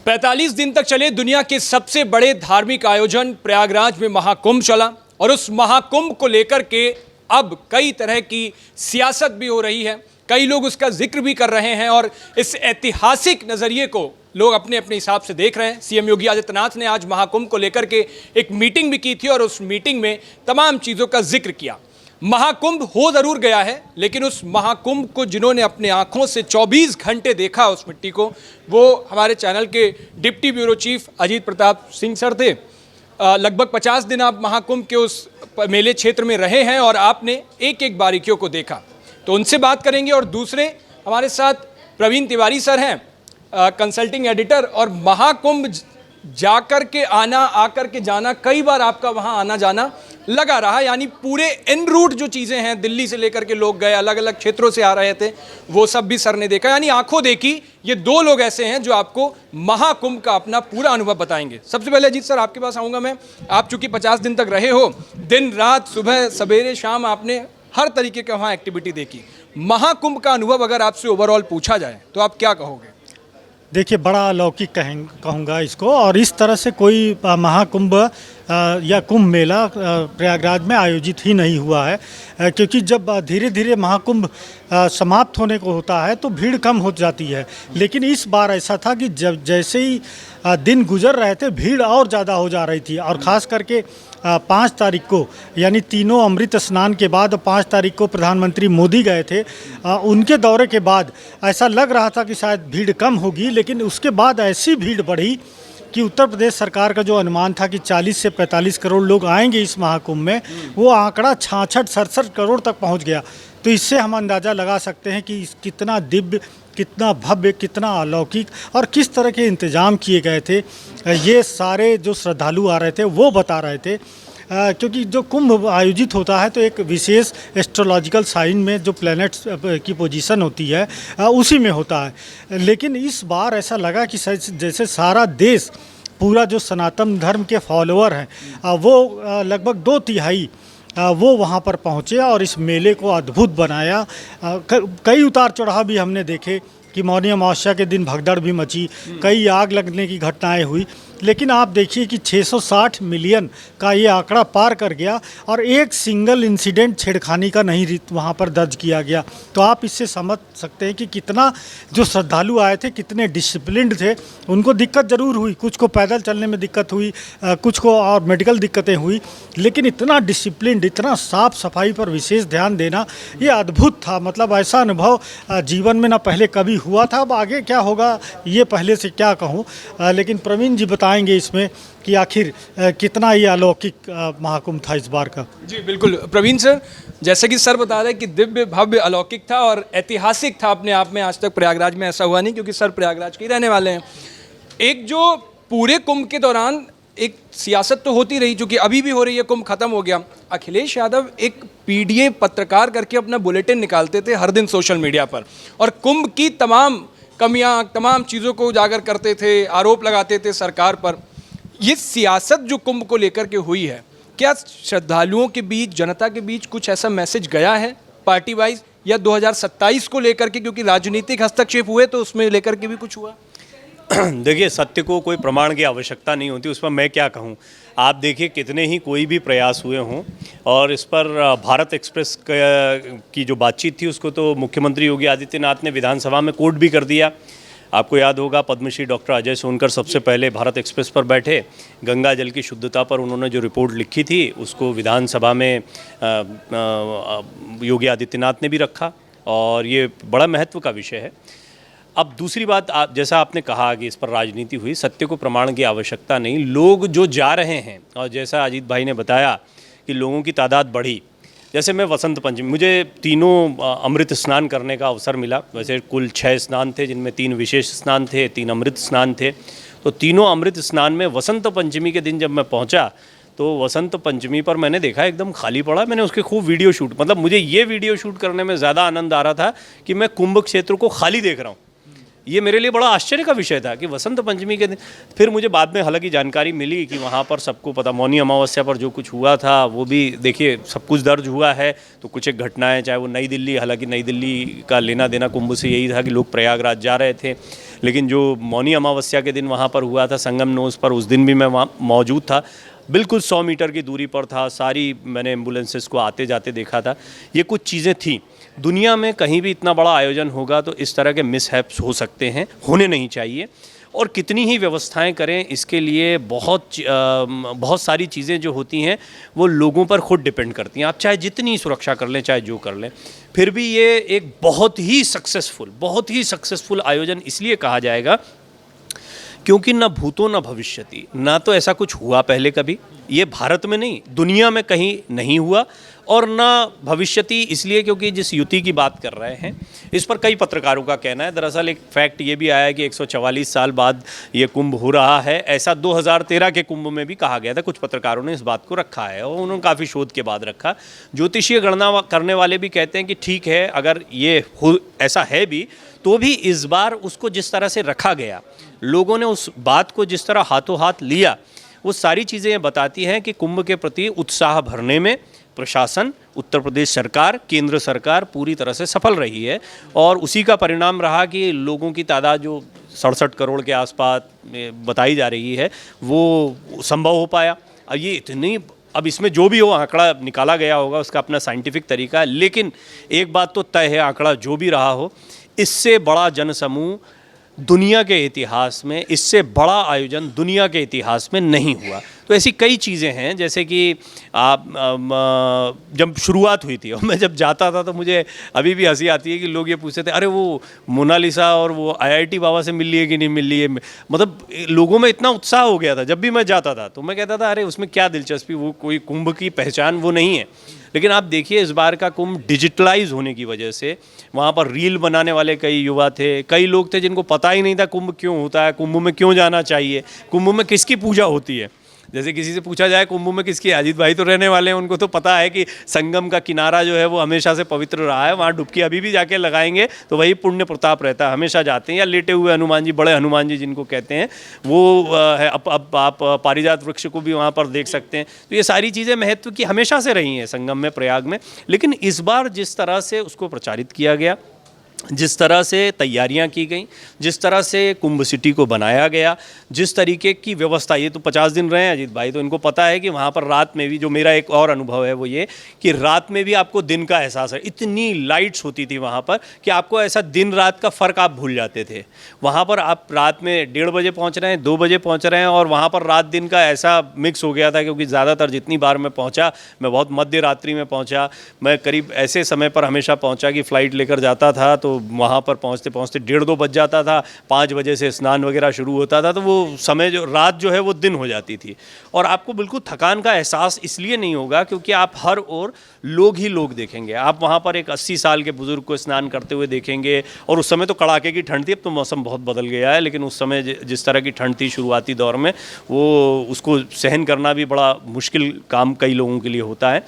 45 दिन तक चले दुनिया के सबसे बड़े धार्मिक आयोजन प्रयागराज में महाकुंभ चला और उस महाकुंभ को लेकर के अब कई तरह की सियासत भी हो रही है। कई लोग उसका जिक्र भी कर रहे हैं और इस ऐतिहासिक नज़रिए को लोग अपने अपने हिसाब से देख रहे हैं। सीएम योगी आदित्यनाथ ने आज महाकुंभ को लेकर के एक मीटिंग भी की थी और उस मीटिंग में तमाम चीज़ों का जिक्र किया। महाकुंभ हो ज़रूर गया है, लेकिन उस महाकुंभ को जिन्होंने अपने आंखों से 24 घंटे देखा उस मिट्टी को, वो हमारे चैनल के deputy bureau chief Ajit Pratap Singh sir थे। लगभग 50 दिन आप महाकुंभ के उस मेले क्षेत्र में रहे हैं और आपने एक एक बारीकियों को देखा, तो उनसे बात करेंगे। और दूसरे हमारे साथ प्रवीण तिवारी सर हैं, कंसल्टिंग एडिटर, और महाकुंभ जाकर के आना आकर के जाना, कई बार आपका वहाँ आना जाना लगा रहा, यानी पूरे इन रूट जो चीज़ें हैं, दिल्ली से लेकर के लोग गए, अलग अलग क्षेत्रों से आ रहे थे, वो सब भी सर ने देखा, यानी आंखों देखी। ये दो लोग ऐसे हैं जो आपको महाकुंभ का अपना पूरा अनुभव बताएंगे। सबसे पहले अजीत सर आपके पास आऊँगा मैं। आप चूँकि 50 दिन तक रहे हो, दिन रात सुबह सवेरे शाम आपने हर तरीके का वहाँ एक्टिविटी देखी। महाकुंभ का अनुभव अगर आपसे ओवरऑल पूछा जाए तो आप क्या कहोगे? देखिए, बड़ा अलौकिक कहूँगा इसको। और इस तरह से कोई महाकुंभ या कुंभ मेला प्रयागराज में आयोजित ही नहीं हुआ है, क्योंकि जब धीरे धीरे महाकुंभ समाप्त होने को होता है तो भीड़ कम हो जाती है। लेकिन इस बार ऐसा था कि जब जैसे ही दिन गुजर रहे थे, भीड़ और ज़्यादा हो जा रही थी। और ख़ास करके 5 तारीख को, यानी तीनों अमृत स्नान के बाद 5 तारीख को प्रधानमंत्री मोदी गए थे। उनके दौरे के बाद ऐसा लग रहा था कि शायद भीड़ कम होगी, लेकिन उसके बाद ऐसी भीड़ बढ़ी कि उत्तर प्रदेश सरकार का जो अनुमान था कि 40 से 45 करोड़ लोग आएंगे इस महाकुंभ में, वो आंकड़ा 66-67 करोड़ तक पहुंच गया। तो इससे हम अंदाज़ा लगा सकते हैं कि कितना दिव्य, कितना भव्य, कितना अलौकिक और किस तरह के इंतजाम किए गए थे, ये सारे जो श्रद्धालु आ रहे थे वो बता रहे थे। क्योंकि जो कुंभ आयोजित होता है तो एक विशेष एस्ट्रोलॉजिकल साइन में जो प्लैनेट्स की पोजीशन होती है उसी में होता है। लेकिन इस बार ऐसा लगा कि जैसे सारा देश, पूरा जो सनातन धर्म के फॉलोअर हैं वो लगभग 2/3 वो वहाँ पर पहुँचे और इस मेले को अद्भुत बनाया। कई उतार चढ़ाव भी हमने देखे कि मौनी अमावस्या के दिन भगदड़ भी मची, कई आग लगने की घटनाएं हुई। लेकिन आप देखिए कि 660 मिलियन का ये आंकड़ा पार कर गया और एक सिंगल इंसिडेंट छेड़खानी का नहीं वहाँ पर दर्ज किया गया। तो आप इससे समझ सकते हैं कि कितना जो श्रद्धालु आए थे कितने डिसिप्लिन्ड थे। उनको दिक्कत ज़रूर हुई, कुछ को पैदल चलने में दिक्कत हुई, कुछ को और मेडिकल दिक्कतें हुई, लेकिन इतना डिसिप्लिन्ड, इतना साफ़ सफाई पर विशेष ध्यान देना, ये अद्भुत था। मतलब ऐसा अनुभव जीवन में ना पहले कभी हुआ था। अब आगे क्या होगा ये पहले से क्या कहूँ, लेकिन प्रवीण जी बताएंगे इसमें कि आखिर कितना ये अलौकिक महाकुंभ था इस बार का। जी बिल्कुल प्रवीण सर, जैसे कि सर बता रहे कि दिव्य भव्य अलौकिक था और ऐतिहासिक था अपने आप में। आज तक प्रयागराज में ऐसा हुआ नहीं, क्योंकि सर प्रयागराज के ही रहने वाले हैं। एक जो पूरे कुंभ के दौरान एक सियासत तो होती रही, चूँकि अभी भी हो रही है, कुंभ खत्म हो गया। अखिलेश यादव एक पीडीए पत्रकार करके अपना बुलेटिन निकालते थे हर दिन सोशल मीडिया पर, और कुंभ की तमाम कमियां, तमाम चीज़ों को उजागर करते थे, आरोप लगाते थे सरकार पर। ये सियासत जो कुंभ को लेकर के हुई है, क्या श्रद्धालुओं के बीच, जनता के बीच कुछ ऐसा मैसेज गया है पार्टी वाइज, या 2027 को लेकर के, क्योंकि राजनीतिक हस्तक्षेप हुए तो उसमें लेकर के भी कुछ हुआ? देखिए, सत्य को कोई प्रमाण की आवश्यकता नहीं होती, उस पर मैं क्या कहूँ। आप देखिए कितने ही कोई भी प्रयास हुए हों, और इस पर भारत एक्सप्रेस की जो बातचीत थी उसको तो मुख्यमंत्री योगी आदित्यनाथ ने विधानसभा में कोट भी कर दिया। आपको याद होगा, पद्मश्री डॉक्टर अजय सोनकर सबसे पहले भारत एक्सप्रेस पर बैठे, गंगा जल की शुद्धता पर उन्होंने जो रिपोर्ट लिखी थी उसको विधानसभा में योगी आदित्यनाथ ने भी रखा, और ये बड़ा महत्व का विषय है। अब दूसरी बात, जैसा आपने कहा कि इस पर राजनीति हुई, सत्य को प्रमाण की आवश्यकता नहीं। लोग जो जा रहे हैं, और जैसा अजीत भाई ने बताया कि लोगों की तादाद बढ़ी, जैसे मैं वसंत पंचमी, मुझे तीनों अमृत स्नान करने का अवसर मिला। वैसे कुल 6 स्नान थे, जिनमें 3 विशेष स्नान थे, 3 अमृत स्नान थे। तो तीनों अमृत स्नान में वसंत पंचमी के दिन जब मैं पहुँचा तो वसंत पंचमी पर मैंने देखा एकदम खाली पड़ा। मैंने उसके खूब वीडियो शूट, मतलब मुझे ये वीडियो शूट करने में ज़्यादा आनंद आ रहा था कि मैं कुंभ क्षेत्र को खाली देख रहा हूँ। ये मेरे लिए बड़ा आश्चर्य का विषय था कि वसंत पंचमी के दिन, फिर मुझे बाद में हालांकि जानकारी मिली कि वहाँ पर सबको पता, मौनी अमावस्या पर जो कुछ हुआ था वो भी देखिए सब कुछ दर्ज हुआ है। तो कुछ एक घटनाएं, चाहे वो नई दिल्ली, हालांकि नई दिल्ली का लेना देना कुंभ से यही था कि लोग प्रयागराज जा रहे थे, लेकिन जो मौनी अमावस्या के दिन वहाँ पर हुआ था संगम नोस पर, उस दिन भी मैं वहाँ मौजूद था, बिल्कुल 100 मीटर की दूरी पर था, सारी मैंने एम्बुलेंसेस को आते जाते देखा था। ये कुछ चीज़ें थी। दुनिया में कहीं भी इतना बड़ा आयोजन होगा तो इस तरह के मिसहैप्स हो सकते हैं, होने नहीं चाहिए। और कितनी ही व्यवस्थाएं करें इसके लिए बहुत सारी चीज़ें जो होती हैं वो लोगों पर खुद डिपेंड करती हैं। आप चाहे जितनी सुरक्षा कर लें, चाहे जो कर लें, फिर भी ये एक बहुत ही सक्सेसफुल आयोजन इसलिए कहा जाएगा क्योंकि न भूतो न भविष्यति, ना तो ऐसा कुछ हुआ पहले कभी, ये भारत में नहीं दुनिया में कहीं नहीं हुआ, और ना भविष्यति इसलिए क्योंकि जिस युति की बात कर रहे हैं इस पर कई पत्रकारों का कहना है। दरअसल एक फैक्ट ये भी आया है कि 144 साल बाद ये कुंभ हो रहा है, ऐसा 2013 के कुंभ में भी कहा गया था। कुछ पत्रकारों ने इस बात को रखा है और उन्होंने काफ़ी शोध के बाद रखा। ज्योतिषीय गणना करने वाले भी कहते हैं कि ठीक है, अगर ये ऐसा है भी तो भी इस बार उसको जिस तरह से रखा गया, लोगों ने उस बात को जिस तरह हाथों हाथ लिया, वो सारी चीज़ें ये बताती हैं कि कुंभ के प्रति उत्साह भरने में प्रशासन, उत्तर प्रदेश सरकार, केंद्र सरकार पूरी तरह से सफल रही है। और उसी का परिणाम रहा कि लोगों की तादाद जो 67 करोड़ के आसपास बताई जा रही है वो संभव हो पाया। अब ये इतनी, अब इसमें जो भी हो आंकड़ा निकाला गया होगा उसका अपना साइंटिफिक तरीका है, लेकिन एक बात तो तय है, आंकड़ा जो भी रहा हो, इससे बड़ा जनसमूह दुनिया के इतिहास में, इससे बड़ा आयोजन दुनिया के इतिहास में नहीं हुआ। तो ऐसी कई चीज़ें हैं, जैसे कि आप जब शुरुआत हुई थी और मैं जब जाता था तो मुझे अभी भी हंसी आती है कि लोग ये पूछते थे, अरे वो मोनालिसा और वो IIT बाबा से मिल लिए कि नहीं मिल लिए। मतलब लोगों में इतना उत्साह हो गया था जब भी मैं जाता था, तो मैं कहता था अरे उसमें क्या दिलचस्पी, वो कोई कुंभ की पहचान वो नहीं है। लेकिन आप देखिए इस बार का कुंभ डिजिटलाइज होने की वजह से वहाँ पर रील बनाने वाले कई युवा थे, कई लोग थे जिनको पता ही नहीं था कुंभ क्यों होता है, कुंभ में क्यों जाना चाहिए, कुंभ में किसकी पूजा होती है। जैसे किसी से पूछा जाए कुंभ में किसकी, अजीत भाई तो रहने वाले हैं, उनको तो पता है कि संगम का किनारा जो है वो हमेशा से पवित्र रहा है, वहाँ डुबकी अभी भी जाके लगाएंगे तो वही पुण्य प्रताप रहता है, हमेशा जाते हैं। या लेटे हुए हनुमान जी, बड़े हनुमान जी जिनको कहते हैं, वो है। अब आप पारिजात वृक्ष को भी वहाँ पर देख सकते हैं। तो ये सारी चीज़ें महत्व की हमेशा से रही हैं संगम में, प्रयाग में। लेकिन इस बार जिस तरह से उसको प्रचारित किया गया, जिस तरह से तैयारियां की गई, जिस तरह से कुंभ सिटी को बनाया गया, जिस तरीके की व्यवस्था, ये तो 50 दिन रहे हैं अजीत भाई, तो इनको पता है कि वहाँ पर रात में भी, जो मेरा एक और अनुभव है वो ये कि रात में भी आपको दिन का एहसास है। इतनी लाइट्स होती थी वहाँ पर कि आपको ऐसा दिन रात का फ़र्क आप भूल जाते थे। वहाँ पर आप रात में 1:30 बजे पहुँच रहे हैं, 2 बजे पहुँच रहे हैं, और वहाँ पर रात दिन का ऐसा मिक्स हो गया था, क्योंकि ज़्यादातर जितनी बार मैं पहुँचा, मैं बहुत मध्य रात्रि में पहुँचा। मैं करीब ऐसे समय पर हमेशा पहुँचा कि फ़्लाइट लेकर जाता था, तो वहाँ पर पहुँचते पहुँचते 1:30-2 बज जाता था। 5 बजे से स्नान वगैरह शुरू होता था, तो वो समय जो रात जो है वो दिन हो जाती थी। और आपको बिल्कुल थकान का एहसास इसलिए नहीं होगा क्योंकि आप हर ओर लोग ही लोग देखेंगे। आप वहाँ पर एक 80 साल के बुज़ुर्ग को स्नान करते हुए देखेंगे, और उस समय तो कड़ाके की ठंड थी, अब तो मौसम बहुत बदल गया है, लेकिन उस समय जिस तरह की ठंड थी शुरुआती दौर में, वो उसको सहन करना भी बड़ा मुश्किल काम कई लोगों के लिए होता है।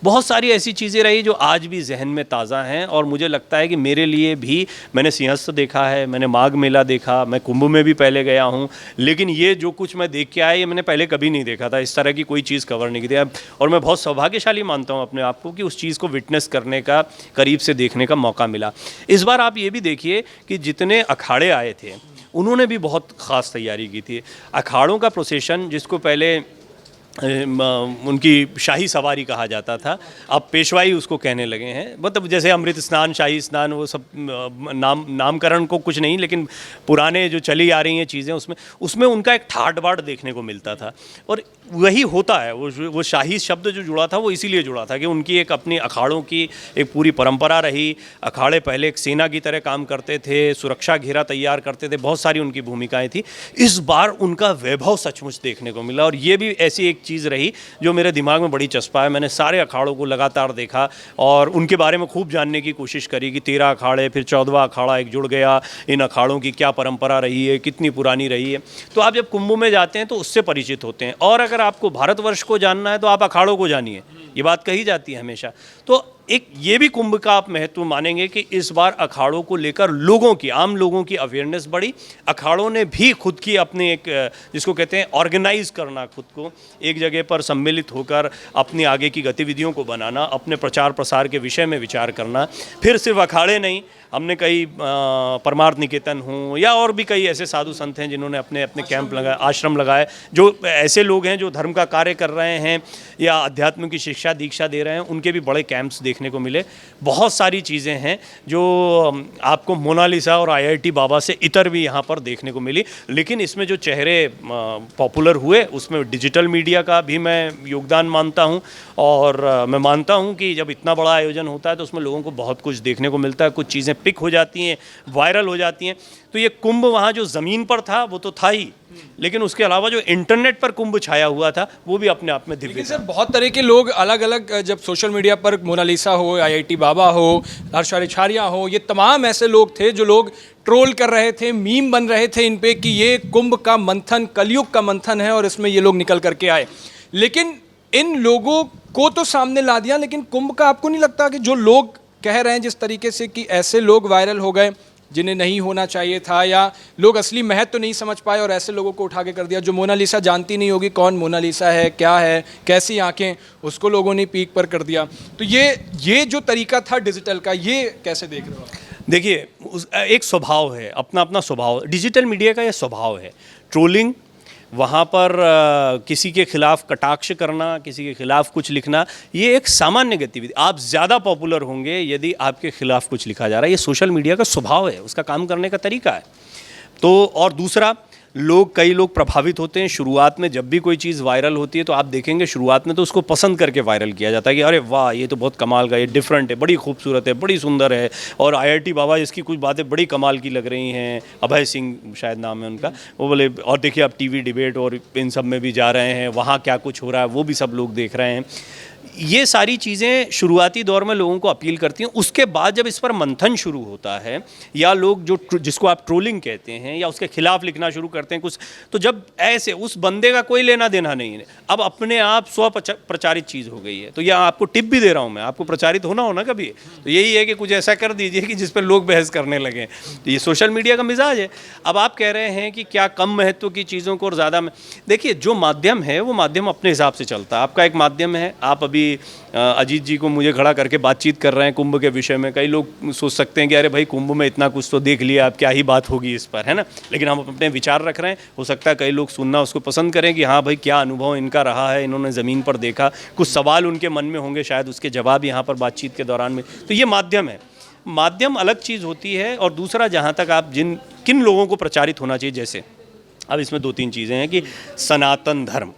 बहुत सारी ऐसी चीज़ें रही जो आज भी जहन में ताज़ा हैं, और मुझे लगता है कि मेरे लिए भी, मैंने सिंहस्थ देखा है, मैंने माघ मेला देखा, मैं कुंभ में भी पहले गया हूँ, लेकिन ये जो कुछ मैं देख के आया ये मैंने पहले कभी नहीं देखा था। इस तरह की कोई चीज़ कवर नहीं की थी, और मैं बहुत सौभाग्यशाली मानता हूँ अपने आप को कि उस चीज़ को विटनेस करने का, करीब से देखने का मौका मिला। इस बार आप ये भी देखिए कि जितने अखाड़े आए थे उन्होंने भी बहुत ख़ास तैयारी की थी। अखाड़ों का प्रोसेशन, जिसको पहले उनकी शाही सवारी कहा जाता था, अब पेशवाई उसको कहने लगे हैं। मतलब जैसे अमृत स्नान, शाही स्नान, वो सब नामकरण को कुछ नहीं, लेकिन पुराने जो चली आ रही हैं चीज़ें, उसमें उनका एक ठाट बाट देखने को मिलता था। और वही होता है, वो शाही शब्द जो जुड़ा था वो इसीलिए जुड़ा था कि उनकी एक अपनी अखाड़ों की एक पूरी परंपरा रही। अखाड़े पहले एक सेना की तरह काम करते थे, सुरक्षा घेरा तैयार करते थे, बहुत सारी उनकी भूमिकाएं थी। इस बार उनका वैभव सचमुच देखने को मिला, और ये भी ऐसी एक चीज़ रही जो मेरे दिमाग में बड़ी चस्पा है। मैंने सारे अखाड़ों को लगातार देखा और उनके बारे में खूब जानने की कोशिश करी कि 13 अखाड़े, फिर 14वां अखाड़ा एक जुड़ गया, इन अखाड़ों की क्या परंपरा रही है, कितनी पुरानी रही है। तो आप जब कुंभ में जाते हैं तो उससे परिचित होते हैं, और अगर आपको भारतवर्ष को जानना है तो आप अखाड़ों को जानिए, ये बात कही जाती है हमेशा। तो एक ये भी कुंभ का आप महत्व मानेंगे कि इस बार अखाड़ों को लेकर लोगों की, आम लोगों की अवेयरनेस बढ़ी। अखाड़ों ने भी खुद की अपने एक, जिसको कहते हैं ऑर्गेनाइज करना, खुद को एक जगह पर सम्मिलित होकर अपनी आगे की गतिविधियों को बनाना, अपने प्रचार प्रसार के विषय में विचार करना। फिर सिर्फ अखाड़े नहीं, हमने कई परमार्थ निकेतन हों या और भी कई ऐसे साधु संत हैं जिन्होंने अपने अपने कैंप लगाए, आश्रम लगाए, जो ऐसे लोग हैं जो धर्म का कार्य कर रहे हैं या अध्यात्म की शिक्षा दीक्षा दे रहे हैं, उनके भी बड़े कैंप्स देखने को मिले। बहुत सारी चीज़ें हैं जो आपको मोनालिसा और IIT बाबा से इतर भी यहाँ पर देखने को मिली। लेकिन इसमें जो चेहरे पॉपुलर हुए उसमें डिजिटल मीडिया का भी मैं योगदान मानता हूँ। और मैं मानता हूँ कि जब इतना बड़ा आयोजन होता है तो उसमें लोगों को बहुत कुछ देखने को मिलता है, कुछ चीज़ें पिक हो जाती हैं, वायरल हो जाती हैं। तो ये कुंभ वहाँ जो ज़मीन पर था वो तो था ही, लेकिन उसके अलावा जो इंटरनेट पर कुंभ छाया हुआ था वो भी अपने आप में दिव्य लेकिन था। सर बहुत तरह के लोग अलग अलग, जब सोशल मीडिया पर मोनालिसा हो, IIT बाबा हो, हर्षाचार्या हो, ये तमाम ऐसे लोग थे जो लोग ट्रोल कर रहे थे, मीम बन रहे थे इन पे कि ये कुंभ का मंथन, कलयुग का मंथन है और इसमें ये लोग निकल करके आए। लेकिन इन लोगों को तो सामने ला दिया, लेकिन कुंभ का आपको नहीं लगता कि जो लोग कह रहे हैं जिस तरीके से कि ऐसे लोग वायरल हो गए जिन्हें नहीं होना चाहिए था, या लोग असली महत्व तो नहीं समझ पाए और ऐसे लोगों को उठा के कर दिया? जो मोनालिसा जानती नहीं होगी कौन मोनालिसा है, क्या है, कैसी आंखें, उसको लोगों ने पीक पर कर दिया। तो ये जो तरीका था डिजिटल का, ये कैसे देख रहे हो आप? देखिए, एक स्वभाव है, अपना अपना स्वभाव, डिजिटल मीडिया का ये स्वभाव है। ट्रोलिंग, वहाँ पर किसी के खिलाफ कटाक्ष करना, किसी के खिलाफ कुछ लिखना, ये एक सामान्य गतिविधि। आप ज़्यादा पॉपुलर होंगे यदि आपके खिलाफ कुछ लिखा जा रहा है, ये सोशल मीडिया का स्वभाव है, उसका काम करने का तरीका है। तो और दूसरा, कई लोग प्रभावित होते हैं। शुरुआत में जब भी कोई चीज़ वायरल होती है तो आप देखेंगे शुरुआत में तो उसको पसंद करके वायरल किया जाता है कि अरे वाह, ये तो बहुत कमाल का, ये डिफरेंट है, बड़ी खूबसूरत है, बड़ी सुंदर है, और IIT बाबा इसकी कुछ बातें बड़ी कमाल की लग रही हैं। अभय सिंह शायद नाम है उनका, वो बोले, और देखिए आप TV डिबेट और इन सब में भी जा रहे हैं, वहाँ क्या कुछ हो रहा है वो भी सब लोग देख रहे हैं। ये सारी चीज़ें शुरुआती दौर में लोगों को अपील करती हैं। उसके बाद जब इस पर मंथन शुरू होता है, या लोग जिसको आप ट्रोलिंग कहते हैं, या उसके खिलाफ लिखना शुरू करते हैं कुछ, तो जब ऐसे उस बंदे का कोई लेना देना नहीं है, अब अपने आप प्रचारित चीज़ हो गई है। तो यह आपको टिप भी दे रहा हूँ मैं, आपको प्रचारित होना हो ना कभी, तो यही है कि कुछ ऐसा कर दीजिए कि जिस पर लोग बहस करने लगें। तो ये सोशल मीडिया का मिजाज है। अब आप कह रहे हैं कि क्या कम महत्व की चीज़ों को और ज़्यादा में, देखिए जो माध्यम है वो माध्यम अपने हिसाब से चलता है। आपका एक माध्यम है, आप अभी अजीत जी को मुझे खड़ा करके बातचीत कर रहे हैं कुंभ के विषय में। कई लोग सोच सकते हैं कि अरे भाई कुंभ में इतना कुछ तो देख लिया, अब क्या ही बात होगी इस पर, है ना। लेकिन हम अपने विचार रख रहे हैं, हो सकता है कई लोग सुनना उसको पसंद करें कि हाँ भाई क्या अनुभव इनका रहा है, इन्होंने ज़मीन पर देखा, कुछ सवाल उनके मन में होंगे, शायद उसके जवाब यहाँ पर बातचीत के दौरान में। तो ये माध्यम है, माध्यम अलग चीज़ होती है। और दूसरा, जहाँ तक आप किन लोगों को प्रचारित होना चाहिए, जैसे अब इसमें 2-3 चीज़ें हैं कि सनातन धर्म।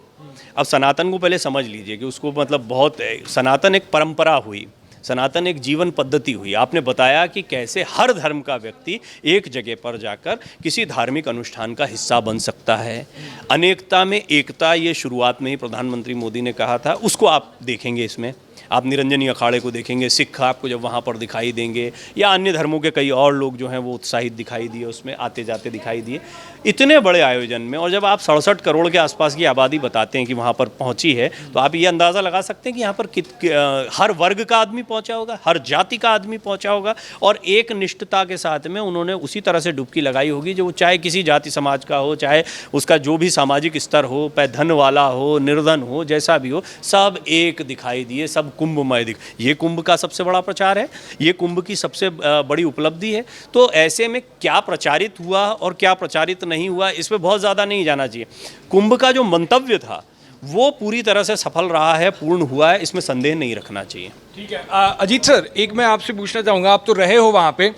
अब सनातन को पहले समझ लीजिए कि उसको मतलब बहुत, सनातन एक परंपरा हुई, सनातन एक जीवन पद्धति हुई। आपने बताया कि कैसे हर धर्म का व्यक्ति एक जगह पर जाकर किसी धार्मिक अनुष्ठान का हिस्सा बन सकता है। अनेकता में एकता, ये शुरुआत में ही प्रधानमंत्री मोदी ने कहा था, उसको आप देखेंगे इसमें। आप निरंजनी अखाड़े को देखेंगे, सिख आपको जब वहाँ पर दिखाई देंगे, या अन्य धर्मों के कई और लोग जो हैं वो उत्साहित दिखाई दिए, उसमें आते जाते दिखाई दिए। इतने बड़े आयोजन में, और जब आप 67 करोड़ के आसपास की आबादी बताते हैं कि वहाँ पर पहुँची है, तो आप ये अंदाज़ा लगा सकते हैं कि यहाँ पर हर वर्ग का आदमी पहुँचा होगा, हर जाति का आदमी पहुँचा होगा, और एक निष्ठता के साथ में उन्होंने उसी तरह से डुबकी लगाई होगी, जो चाहे किसी जाति समाज का हो, चाहे उसका जो भी सामाजिक स्तर हो, चाहे धन वाला हो, निर्धन हो, जैसा भी हो, सब एक दिखाई दिए, सब कुंभमय दिख। ये कुंभ का सबसे बड़ा प्रचार है, ये कुंभ की सबसे बड़ी उपलब्धि है। तो ऐसे में क्या प्रचारित हुआ और क्या प्रचारित नहीं हुआ, इस पर बहुत ज़्यादा नहीं जाना चाहिए। कुंभ का जो मंतव्य था वो पूरी तरह से सफल रहा है, पूर्ण हुआ है, इसमें संदेह नहीं रखना चाहिए। ठीक है। अजीत सर, एक मैं आपसे पूछना चाहूँगा, आप तो रहे हो वहाँ पे,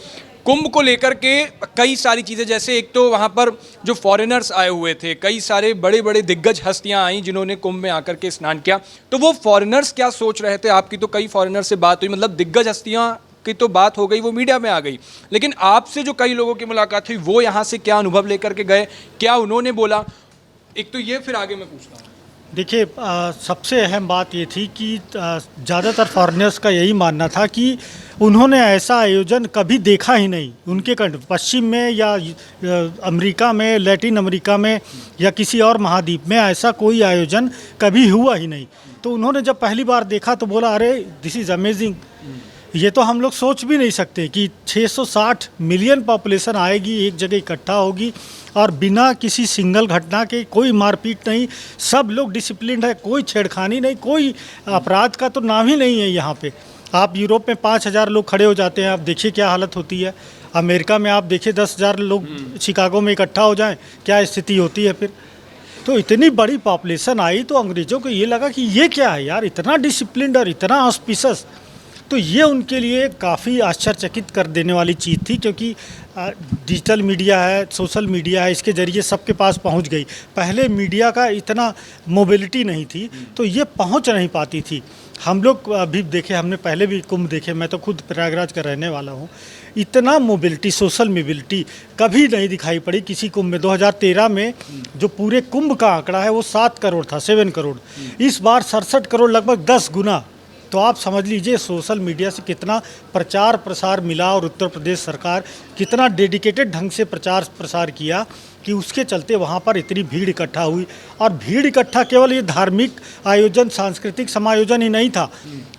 कुंभ को लेकर के कई सारी चीज़ें, जैसे एक तो वहाँ पर जो फॉरेनर्स आए हुए थे, कई सारे बड़े बड़े दिग्गज हस्तियाँ आई जिन्होंने कुंभ में आकर के स्नान किया, तो वो फॉरेनर्स क्या सोच रहे थे? आपकी तो कई फॉरेनर से बात हुई, मतलब दिग्गज हस्तियाँ की तो बात हो गई, वो मीडिया में आ गई, लेकिन आपसे जो कई लोगों की मुलाकात हुई, वो यहाँ से क्या अनुभव लेकर के गए, क्या उन्होंने बोला? एक तो ये, फिर आगे मैं पूछता हूँ। देखिए, सबसे अहम बात ये थी कि ज़्यादातर फॉरेनर्स का यही मानना था कि उन्होंने ऐसा आयोजन कभी देखा ही नहीं। उनके पश्चिम में या अमेरिका में, लैटिन अमेरिका में या किसी और महाद्वीप में ऐसा कोई आयोजन कभी हुआ ही नहीं। तो उन्होंने जब पहली बार देखा तो बोला, अरे दिस इज़ अमेजिंग। ये तो हम लोग सोच भी नहीं सकते कि 660 मिलियन पॉपुलेशन आएगी, एक जगह इकट्ठा होगी और बिना किसी सिंगल घटना के, कोई मारपीट नहीं, सब लोग डिसिप्लिन्ड है, कोई छेड़खानी नहीं, कोई अपराध का तो नाम ही नहीं है यहाँ पे। आप यूरोप में 5,000 लोग खड़े हो जाते हैं, आप देखिए क्या हालत होती है। अमेरिका में आप देखिए 10,000 लोग शिकागो में इकट्ठा हो जाएं, क्या स्थिति होती है फिर। तो इतनी बड़ी पॉपुलेशन आई तो अंग्रेज़ों को ये लगा कि ये क्या है यार, इतना डिसिप्लिन्ड और इतना ऑस्पिशियस। तो ये उनके लिए काफ़ी आश्चर्यचकित कर देने वाली चीज़ थी, क्योंकि डिजिटल मीडिया है, सोशल मीडिया है, इसके ज़रिए सबके पास पहुंच गई। पहले मीडिया का इतना मोबिलिटी नहीं थी, तो ये पहुंच नहीं पाती थी। हम लोग अभी देखे, हमने पहले भी कुंभ देखे, मैं तो खुद प्रयागराज का रहने वाला हूँ। इतना मोबिलिटी, सोशल मोबिलिटी कभी नहीं दिखाई पड़ी किसी कुंभ में। 2013 में जो पूरे कुंभ का आंकड़ा है वो 7 करोड़ था, 7 करोड़। इस बार 67 करोड़, लगभग 10 गुना। तो आप समझ लीजिए सोशल मीडिया से कितना प्रचार प्रसार मिला और उत्तर प्रदेश सरकार कितना डेडिकेटेड ढंग से प्रचार प्रसार किया कि उसके चलते वहाँ पर इतनी भीड़ इकट्ठा हुई। और भीड़ इकट्ठा केवल ये धार्मिक आयोजन, सांस्कृतिक समायोजन ही नहीं था,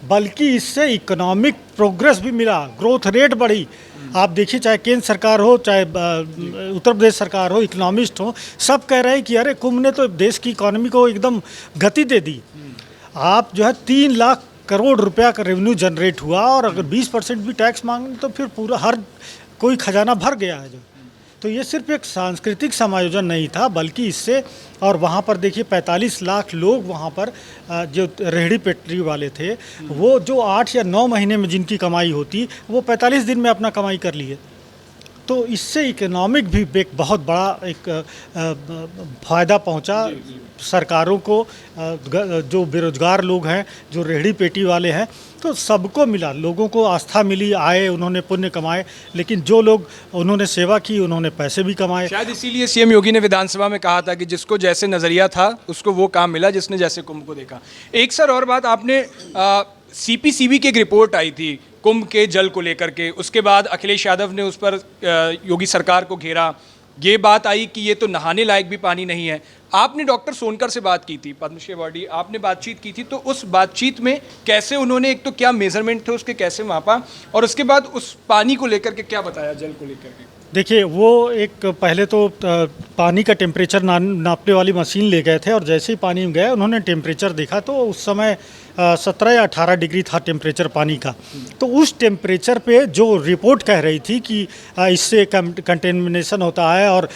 बल्कि इससे इकोनॉमिक प्रोग्रेस भी मिला, ग्रोथ रेट बढ़ी। आप देखिए, चाहे केंद्र सरकार हो, चाहे उत्तर प्रदेश सरकार हो, इकोनॉमिस्ट हो, सब कह रहे हैं कि अरे कुंभ ने तो देश की इकोनॉमी को एकदम गति दे दी। आप जो है 3 लाख करोड़ रुपया का रेवेन्यू जनरेट हुआ, और अगर 20% भी टैक्स मांगे तो फिर पूरा हर कोई खजाना भर गया है जो। तो ये सिर्फ एक सांस्कृतिक समायोजन नहीं था, बल्कि इससे, और वहाँ पर देखिए 45 लाख लोग वहाँ पर जो रेहड़ी पटरी वाले थे, वो जो 8 या 9 महीने में जिनकी कमाई होती, वो 45 दिन में अपना कमाई कर लिए। तो इससे इकोनॉमिक भी एक बहुत बड़ा एक फ़ायदा पहुंचा सरकारों को, जो बेरोज़गार लोग हैं, जो रेहड़ी पेटी वाले हैं, तो सबको मिला, लोगों को आस्था मिली, आए, उन्होंने पुण्य कमाए। लेकिन जो लोग उन्होंने सेवा की, उन्होंने पैसे भी कमाए। शायद इसीलिए सीएम योगी ने विधानसभा में कहा था कि जिसको जैसे नज़रिया था उसको वो काम मिला, जिसने जैसे कुंभ को देखा। एक सर और बात, आपने CPCB की एक रिपोर्ट आई थी कुंभ के जल को लेकर के, उसके बाद अखिलेश यादव ने उस पर योगी सरकार को घेरा। ये बात आई कि ये तो नहाने लायक भी पानी नहीं है। आपने डॉक्टर सोनकर से बात की थी, पद्मश्री अवार्डी, आपने बातचीत की थी, तो उस बातचीत में कैसे उन्होंने, एक तो क्या मेजरमेंट थे उसके, कैसे मापा, और उसके बाद उस पानी को लेकर के क्या बताया, जल को लेकर के? देखिए, वो एक पहले तो पानी का टेम्परेचर नापने वाली मशीन ले गए थे, और जैसे ही पानी में गए उन्होंने टेम्परेचर देखा तो उस समय 17 या 18 डिग्री था टेम्परेचर पानी का। तो उस टेम्परेचर पे जो रिपोर्ट कह रही थी कि इससे कंटेमिनेशन होता है और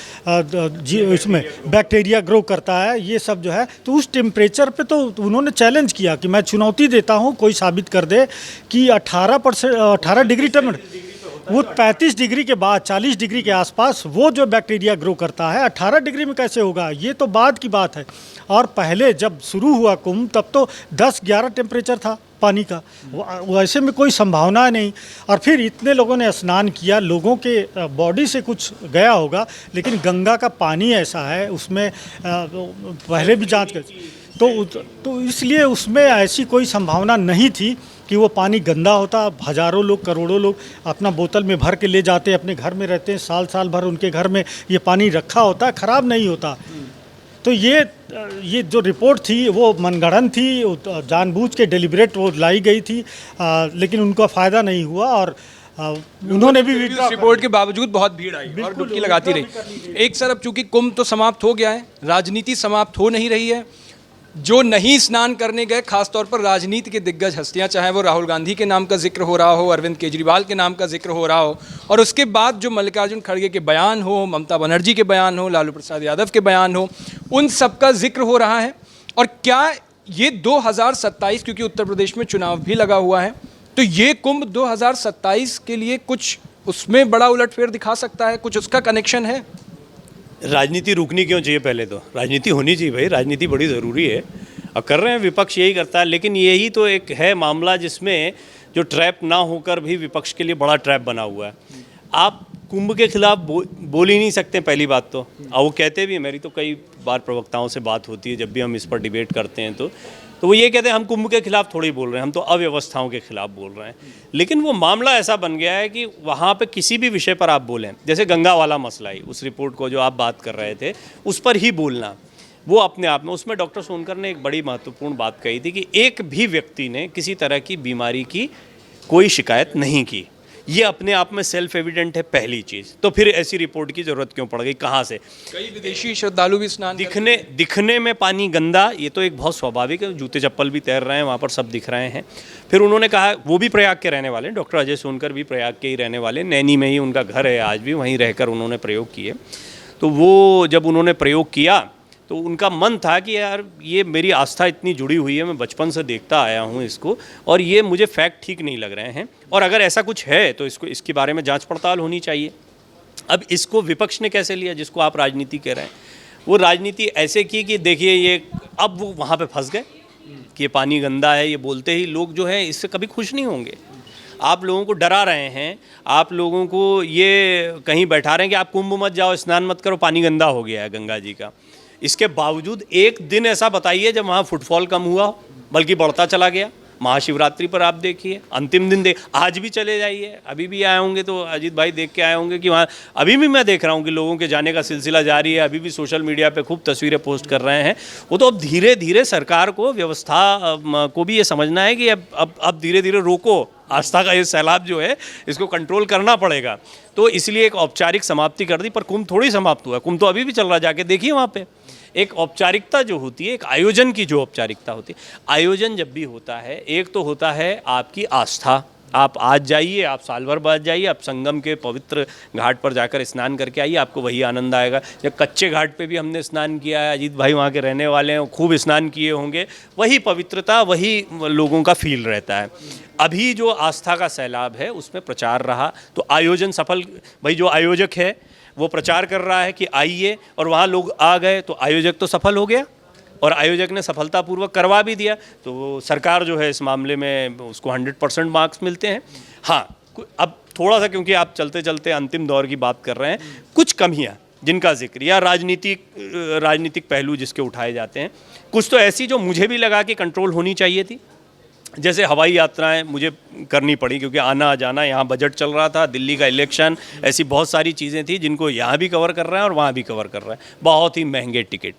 इसमें बैक्टीरिया ग्रो करता है, ये सब जो है, तो उस टेम्परेचर पे तो उन्होंने चैलेंज किया कि मैं चुनौती देता हूँ, कोई साबित कर दे कि 18 डिग्री टेम्परेचर, वो 35 डिग्री के बाद 40 डिग्री के आसपास वो जो बैक्टीरिया ग्रो करता है, 18 डिग्री में कैसे होगा? ये तो बाद की बात है। और पहले जब शुरू हुआ कुंभ, तब तो 10-11 टेम्परेचर था पानी का, वैसे में कोई संभावना नहीं। और फिर इतने लोगों ने स्नान किया, लोगों के बॉडी से कुछ गया होगा, लेकिन गंगा का पानी ऐसा है, उसमें पहले भी जांच कर, तो इसलिए उसमें ऐसी कोई संभावना नहीं थी कि वो पानी गंदा होता। हज़ारों लोग, करोड़ों लोग अपना बोतल में भर के ले जाते हैं, अपने घर में रहते हैं, साल भर उनके घर में ये पानी रखा होता है, ख़राब नहीं होता। तो ये जो रिपोर्ट थी वो मनगढ़ंत थी, जानबूझ के डेलिब्रेट वो लाई गई थी, लेकिन उनका फ़ायदा नहीं हुआ, और उन्होंने भी रिपोर्ट के बावजूद बहुत भीड़ आई और डुबकी लगाती रही। एक सर, अब चूंकि कुंभ तो समाप्त हो गया है, राजनीति समाप्त हो नहीं रही है। जो नहीं स्नान करने गए, खासतौर पर राजनीति के दिग्गज हस्तियां, चाहे वो राहुल गांधी के नाम का जिक्र हो रहा हो, अरविंद केजरीवाल के नाम का जिक्र हो रहा हो, और उसके बाद जो मल्लिकार्जुन खड़गे के बयान हो, ममता बनर्जी के बयान हो, लालू प्रसाद यादव के बयान हो, उन सब का जिक्र हो रहा है। और क्या ये 2027, क्योंकि उत्तर प्रदेश में चुनाव भी लगा हुआ है, तो ये कुंभ 2027 के लिए कुछ उसमें बड़ा उलटफेर दिखा सकता है, कुछ उसका कनेक्शन है? राजनीति रुकनी क्यों चाहिए? पहले तो राजनीति होनी चाहिए भाई, राजनीति बड़ी ज़रूरी है, और कर रहे हैं, विपक्ष यही करता है। लेकिन यही तो एक है मामला जिसमें जो ट्रैप ना होकर भी विपक्ष के लिए बड़ा ट्रैप बना हुआ है। आप कुंभ के खिलाफ बोल ही नहीं सकते पहली बात तो। और वो कहते भी हैं, मेरी तो कई बार प्रवक्ताओं से बात होती है जब भी हम इस पर डिबेट करते हैं तो वो ये कहते हैं हम कुंभ के खिलाफ थोड़ी बोल रहे हैं, हम तो अव्यवस्थाओं के खिलाफ बोल रहे हैं। लेकिन वो मामला ऐसा बन गया है कि वहाँ पे किसी भी विषय पर आप बोलें, जैसे गंगा वाला मसला ही, उस रिपोर्ट को जो आप बात कर रहे थे उस पर ही बोलना, वो अपने आप में, उसमें डॉक्टर सोनकर ने एक बड़ी महत्वपूर्ण बात कही थी कि एक भी व्यक्ति ने किसी तरह की बीमारी की कोई शिकायत नहीं की। ये अपने आप में सेल्फ एविडेंट है पहली चीज़। तो फिर ऐसी रिपोर्ट की ज़रूरत क्यों पड़ गई, कहाँ से? कई विदेशी श्रद्धालु भी स्नान दिखने में पानी गंदा, ये तो एक बहुत स्वाभाविक है, जूते चप्पल भी तैर रहे हैं वहाँ पर, सब दिख रहे हैं। फिर उन्होंने कहा, वो भी प्रयाग के रहने वाले, डॉक्टर अजय सोनकर भी प्रयाग के ही रहने वाले, नैनी में ही उनका घर है, आज भी वहीं रहकर उन्होंने प्रयोग किए। तो वो जब उन्होंने प्रयोग किया तो उनका मन था कि यार ये मेरी आस्था इतनी जुड़ी हुई है, मैं बचपन से देखता आया हूँ इसको, और ये मुझे फैक्ट ठीक नहीं लग रहे हैं, और अगर ऐसा कुछ है तो इसके बारे में जांच पड़ताल होनी चाहिए। अब इसको विपक्ष ने कैसे लिया, जिसको आप राजनीति कह रहे हैं? वो राजनीति ऐसे की कि देखिए ये, अब वो वहाँ पे फंस गए कि ये पानी गंदा है, ये बोलते ही लोग जो है इससे कभी खुश नहीं होंगे। आप लोगों को डरा रहे हैं, आप लोगों को ये कहीं बैठा रहे हैं कि आप कुंभ मत जाओ, स्नान मत करो, पानी गंदा हो गया है गंगा जी का। इसके बावजूद एक दिन ऐसा बताइए जब वहाँ फुटफॉल कम हुआ, बल्कि बढ़ता चला गया। महाशिवरात्रि पर आप देखिए, अंतिम दिन आज भी चले जाइए, अभी भी आए होंगे तो अजीत भाई देख के आए होंगे कि वहाँ अभी भी मैं देख रहा हूँ कि लोगों के जाने का सिलसिला जारी है, अभी भी सोशल मीडिया पे खूब तस्वीरें पोस्ट कर रहे हैं। वो तो अब धीरे धीरे सरकार को, व्यवस्था को भी ये समझना है कि अब धीरे धीरे रोको, आस्था का ये सैलाब जो है इसको कंट्रोल करना पड़ेगा। तो इसलिए एक औपचारिक समाप्ति कर दी, पर कुंभ थोड़ी समाप्त हुआ, कुंभ तो अभी भी चल रहा है, जाके देखिए वहाँ पे। एक औपचारिकता जो होती है, एक आयोजन की जो औपचारिकता होती है, आयोजन जब भी होता है, एक तो होता है आपकी आस्था, आप आज जाइए, आप साल भर बाद जाइए, आप संगम के पवित्र घाट पर जाकर स्नान करके आइए, आपको वही आनंद आएगा। या कच्चे घाट पे भी हमने स्नान किया है, अजीत भाई वहाँ के रहने वाले हैं, खूब स्नान किए होंगे, वही पवित्रता, वही लोगों का फील रहता है। अभी जो आस्था का सैलाब है उसमें प्रचार रहा तो आयोजन सफल, भाई जो आयोजक है वो प्रचार कर रहा है कि आइए, और वहाँ लोग आ गए तो आयोजक तो सफल हो गया, और आयोजक ने सफलतापूर्वक करवा भी दिया, तो सरकार जो है इस मामले में उसको 100% मार्क्स मिलते हैं। हाँ, अब थोड़ा सा, क्योंकि आप चलते चलते अंतिम दौर की बात कर रहे हैं, कुछ कमियाँ जिनका जिक्र, या राजनीतिक पहलू जिसके उठाए जाते हैं, कुछ तो ऐसी जो मुझे भी लगा कि कंट्रोल होनी चाहिए थी। जैसे हवाई यात्राएं मुझे करनी पड़ी, क्योंकि आना जाना, यहाँ बजट चल रहा था, दिल्ली का इलेक्शन, ऐसी बहुत सारी चीज़ें थी जिनको यहाँ भी कवर कर रहे हैं और वहाँ भी कवर कर रहे हैं। बहुत ही महंगे टिकट,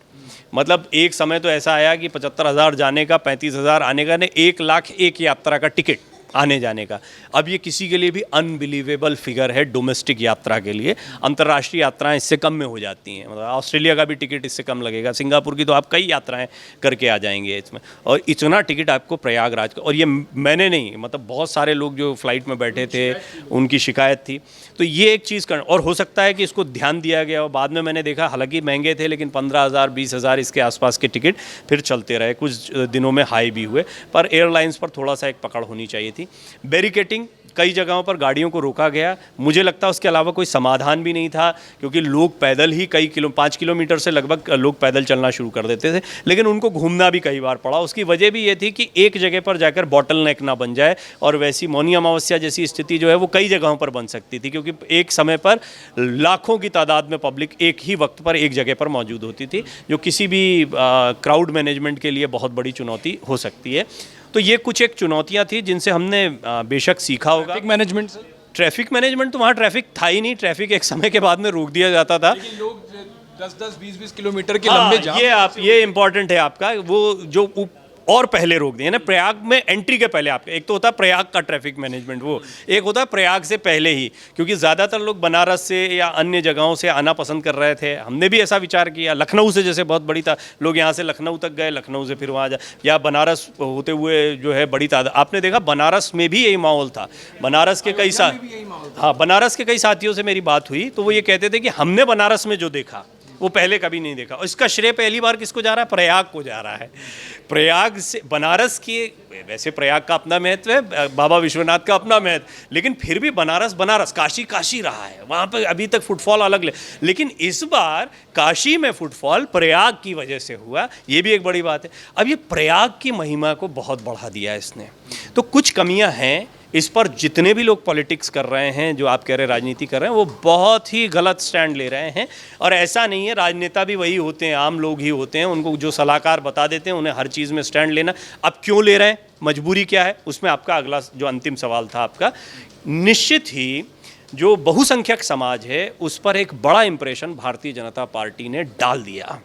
मतलब एक समय तो ऐसा आया कि 75,000 जाने का, 35,000 आने का, ने 1 लाख एक यात्रा का टिकट आने जाने का। अब ये किसी के लिए भी अनबिलीवेबल फिगर है डोमेस्टिक यात्रा के लिए। अंतर्राष्ट्रीय यात्राएं इससे कम में हो जाती हैं, मतलब ऑस्ट्रेलिया का भी टिकट इससे कम लगेगा, सिंगापुर की तो आप कई यात्राएं करके आ जाएंगे इसमें, और इतना टिकट आपको प्रयागराज का। और ये मैंने नहीं, मतलब बहुत सारे लोग जो फ्लाइट में बैठे थे उनकी शिकायत थी। तो ये एक चीज़ कर, और हो सकता है कि इसको ध्यान दिया गया हो। बाद में मैंने देखा, हालांकि महंगे थे, लेकिन 15,000 20,000 इसके आसपास के टिकट फिर चलते रहे, कुछ दिनों में हाई भी हुए। पर एयरलाइंस पर थोड़ा सा एक पकड़ होनी चाहिए थी। बैरिकेटिंग, कई जगहों पर गाड़ियों को रोका गया, मुझे लगता है उसके अलावा कोई समाधान भी नहीं था, क्योंकि लोग पैदल ही 5 किलोमीटर से लगभग लोग पैदल चलना शुरू कर देते थे, लेकिन उनको घूमना भी कई बार पड़ा। उसकी वजह भी ये थी कि एक जगह पर जाकर बॉटल नेक ना बन जाए, और वैसी मौनी अमावस्या जैसी स्थिति जो है वो कई जगहों पर बन सकती थी, क्योंकि एक समय पर लाखों की तादाद में पब्लिक एक ही वक्त पर एक जगह पर मौजूद होती थी, जो किसी भी क्राउड मैनेजमेंट के लिए बहुत बड़ी चुनौती हो सकती है। तो ये कुछ एक चुनौतियां थी जिनसे हमने बेशक सीखा होगा। ट्रैफिक मैनेजमेंट तो वहाँ ट्रैफिक था ही नहीं, ट्रैफिक एक समय के बाद में रोक दिया जाता था। लेकिन लोग 10-10, 20-20 किलोमीटर के लंबे जाम, ये इम्पोर्टेंट है आपका, वो जो और पहले रोक दिए ना, प्रयाग में एंट्री के पहले आपका, एक तो होता है प्रयाग का ट्रैफिक मैनेजमेंट, वो एक होता है प्रयाग से पहले ही, क्योंकि ज़्यादातर लोग बनारस से या अन्य जगहों से आना पसंद कर रहे थे। हमने भी ऐसा विचार किया, लखनऊ से जैसे बहुत बड़ी था, लोग यहाँ से लखनऊ तक गए, लखनऊ से फिर वहाँ जा, या बनारस होते हुए जो है बड़ी तादाद। आपने देखा बनारस में भी यही माहौल था। बनारस के कई बनारस के कई साथियों से मेरी बात हुई तो वो ये कहते थे कि हमने बनारस में जो देखा वो पहले कभी नहीं देखा। और इसका श्रेय पहली बार किसको जा रहा है? प्रयाग को जा रहा है। प्रयाग से बनारस की, वैसे प्रयाग का अपना महत्व है, बाबा विश्वनाथ का अपना महत्व, लेकिन फिर भी बनारस काशी काशी रहा है, वहाँ पर अभी तक फुटफॉल अलग लेकिन इस बार काशी में फुटफॉल प्रयाग की वजह से हुआ, ये भी एक बड़ी बात है। अब ये प्रयाग की महिमा को बहुत बढ़ा दिया इसने। तो कुछ कमियां हैं, इस पर जितने भी लोग पॉलिटिक्स कर रहे हैं, जो आप कह रहे हैं राजनीति कर रहे हैं, वो बहुत ही गलत स्टैंड ले रहे हैं। और ऐसा नहीं है, राजनेता भी वही होते हैं, आम लोग ही होते हैं, उनको जो सलाहकार बता देते हैं उन्हें हर चीज़ में स्टैंड लेना। अब क्यों ले रहे हैं, मजबूरी क्या है, उसमें आपका अगला जो अंतिम सवाल था आपका, निश्चित ही जो बहुसंख्यक समाज है उस पर एक बड़ा इंप्रेशन भारतीय जनता पार्टी ने डाल दिया।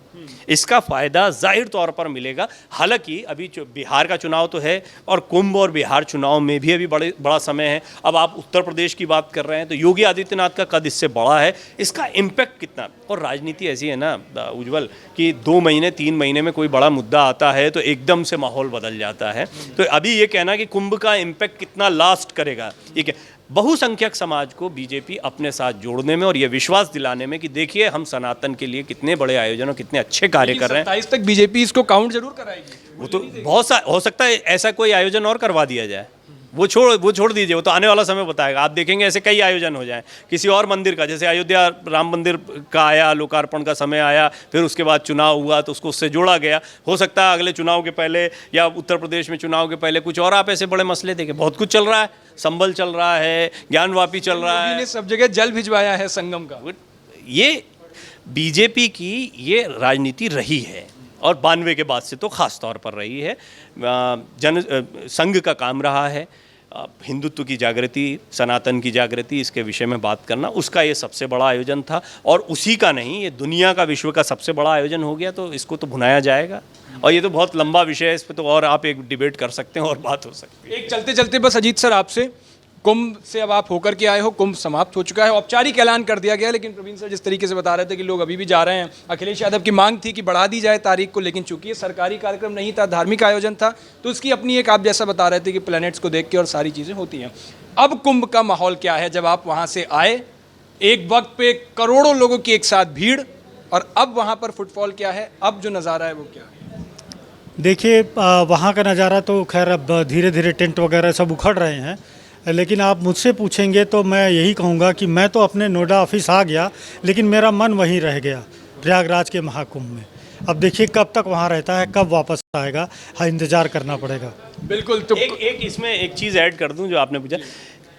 इसका फ़ायदा जाहिर तौर पर मिलेगा। हालांकि अभी बिहार का चुनाव तो है और कुंभ और बिहार चुनाव में भी अभी बड़ा समय है। अब आप उत्तर प्रदेश की बात कर रहे हैं तो योगी आदित्यनाथ का कद इससे बड़ा है, इसका इम्पैक्ट कितना। और राजनीति ऐसी है ना उज्जवल कि 2 महीने 3 महीने में कोई बड़ा मुद्दा आता है तो एकदम से माहौल बदल जाता है। तो अभी ये कहना कि कुंभ का इम्पैक्ट कितना लास्ट करेगा, ठीक है, बहुसंख्यक समाज को बीजेपी अपने साथ जोड़ने में और ये विश्वास दिलाने में कि देखिए हम सनातन के लिए कितने बड़े आयोजन और कितने अच्छे कार्य कर रहे हैं। 27 तक बीजेपी इसको काउंट जरूर कराएगी। वो तो बहुत सा हो सकता है ऐसा कोई आयोजन और करवा दिया जाए, वो छोड़ दीजिए, वो तो आने वाला समय बताएगा। आप देखेंगे ऐसे कई आयोजन हो जाएं किसी और मंदिर का, जैसे अयोध्या राम मंदिर का आया, लोकार्पण का समय आया, फिर उसके बाद चुनाव हुआ तो उसको उससे जोड़ा गया। हो सकता है अगले चुनाव के पहले या उत्तर प्रदेश में चुनाव के पहले कुछ और आप ऐसे बड़े मसले देखें। बहुत कुछ चल रहा है, संबल चल रहा है, ज्ञानवापी चल रहा है, सब जगह जल भिजवाया है संगम का। ये बीजेपी की ये राजनीति रही है और 92 के बाद से तो ख़ास तौर पर रही है। संघ का काम रहा है हिंदुत्व की जागृति, सनातन की जागृति, इसके विषय में बात करना, उसका ये सबसे बड़ा आयोजन था। और उसी का नहीं, ये दुनिया का, विश्व का सबसे बड़ा आयोजन हो गया, तो इसको तो भुनाया जाएगा। और ये तो बहुत लंबा विषय है, इस पर तो और आप एक डिबेट कर सकते हैं और बात हो सकती है। एक चलते चलते बस अजीत सर, आपसे कुंभ से अब आप होकर के आए हो, कुंभ समाप्त हो चुका है, औपचारिक ऐलान कर दिया गया, लेकिन प्रवीण सर जिस तरीके से बता रहे थे कि लोग अभी भी जा रहे हैं, अखिलेश यादव की मांग थी कि बढ़ा दी जाए तारीख को, लेकिन चूंकि ये सरकारी कार्यक्रम नहीं था, धार्मिक आयोजन था, तो उसकी अपनी एक, आप जैसा बता रहे थे कि प्लैनेट्स को देख के और सारी चीज़ें होती हैं। अब कुंभ का माहौल क्या है? जब आप वहाँ से आए, एक वक्त पे करोड़ों लोगों की एक साथ भीड़, और अब वहाँ पर फुटफॉल क्या है, अब जो नज़ारा है वो क्या है? देखिए, वहाँ का नज़ारा तो खैर अब धीरे धीरे टेंट वगैरह सब उखड़ रहे हैं, लेकिन आप मुझसे पूछेंगे तो मैं यही कहूँगा कि मैं तो अपने नोएडा ऑफिस आ गया, लेकिन मेरा मन वहीं रह गया प्रयागराज के महाकुंभ में। अब देखिए कब तक वहाँ रहता है, कब वापस आएगा, हाँ इंतज़ार करना पड़ेगा। बिल्कुल। तो एक इसमें एक चीज़ ऐड कर दूं जो आपने पूछा,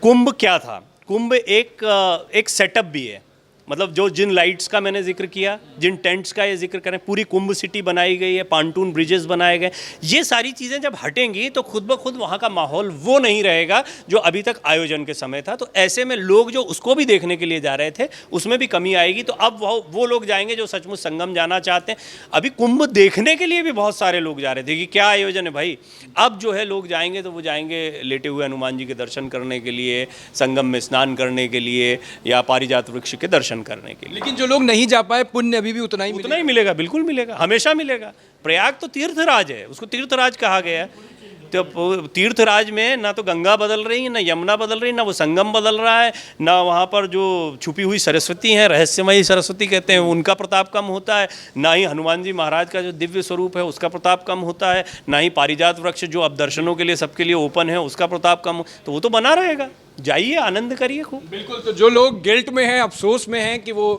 कुंभ क्या था। कुंभ एक सेटअप भी है, मतलब जो जिन लाइट्स का मैंने जिक्र किया, जिन टेंट्स का ये जिक्र करें, पूरी कुंभ सिटी बनाई गई है, पांटून ब्रिजेस बनाए गए, ये सारी चीज़ें जब हटेंगी तो खुद ब खुद वहाँ का माहौल वो नहीं रहेगा जो अभी तक आयोजन के समय था। तो ऐसे में लोग जो उसको भी देखने के लिए जा रहे थे उसमें भी कमी आएगी। तो अब वो लोग जाएंगे जो सचमुच संगम जाना चाहते हैं। अभी कुंभ देखने के लिए भी बहुत सारे लोग जा रहे थे कि क्या आयोजन है भाई। अब जो है लोग जाएंगे तो वो जाएंगे लेटे हुए हनुमान जी के दर्शन करने के लिए, संगम में स्नान करने के लिए, या पारिजात वृक्ष के दर्शन करने के लिए। लेकिन जो लोग नहीं जा पाए, पुण्य अभी भी उतना ही मिलेगा, बिल्कुल मिलेगा, हमेशा मिलेगा। प्रयाग तो तीर्थराज है, उसको तीर्थराज कहा गया है। तो तीर्थराज में ना तो गंगा बदल रही है, ना यमुना बदल रही है, ना वो संगम बदल रहा है, ना वहाँ पर जो छुपी हुई सरस्वती हैं, रहस्यमयी सरस्वती कहते हैं, उनका प्रताप कम होता है, ना ही हनुमान जी महाराज का जो दिव्य स्वरूप है उसका प्रताप कम होता है, ना ही पारिजात वृक्ष जो अब दर्शनों के लिए सबके लिए ओपन है उसका प्रताप कम। तो वो तो बना रहेगा, जाइए आनंद करिए खूब। बिल्कुल। तो जो लोग गिल्ट में हैं, अफसोस में हैं कि वो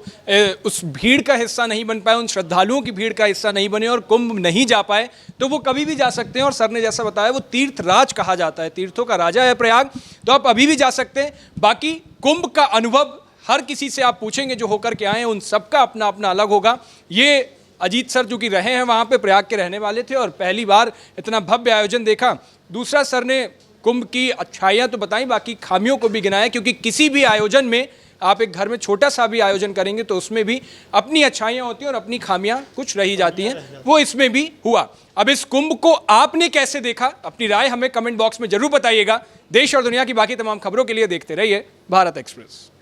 उस भीड़ का हिस्सा नहीं बन पाए, उन श्रद्धालुओं की भीड़ का हिस्सा नहीं बने और कुंभ नहीं जा पाए, तो वो कभी भी जा सकते हैं। और सर ने जैसा बताया, वो तीर्थराज कहा जाता है, तीर्थों का राजा है प्रयाग, तो आप अभी भी जा सकते हैं। बाकी कुंभ का अनुभव हर किसी से आप पूछेंगे जो होकर के आए हैं, उन सबका अपना अपना अलग होगा। ये अजीत सर जो कि रहे हैं वहाँ पे, प्रयाग के रहने वाले थे और पहली बार इतना भव्य आयोजन देखा। दूसरा, सर ने कुंभ की अच्छाइयाँ तो बताई, बाकी खामियों को भी गिनाया, क्योंकि किसी भी आयोजन में आप एक घर में छोटा सा भी आयोजन करेंगे तो उसमें भी अपनी अच्छाइयाँ होती हैं और अपनी खामियाँ कुछ रही जाती हैं, वो इसमें भी हुआ। अब इस कुंभ को आपने कैसे देखा, अपनी राय हमें कमेंट बॉक्स में जरूर बताइएगा। देश और दुनिया की बाकी तमाम खबरों के लिए देखते रहिए भारत एक्सप्रेस।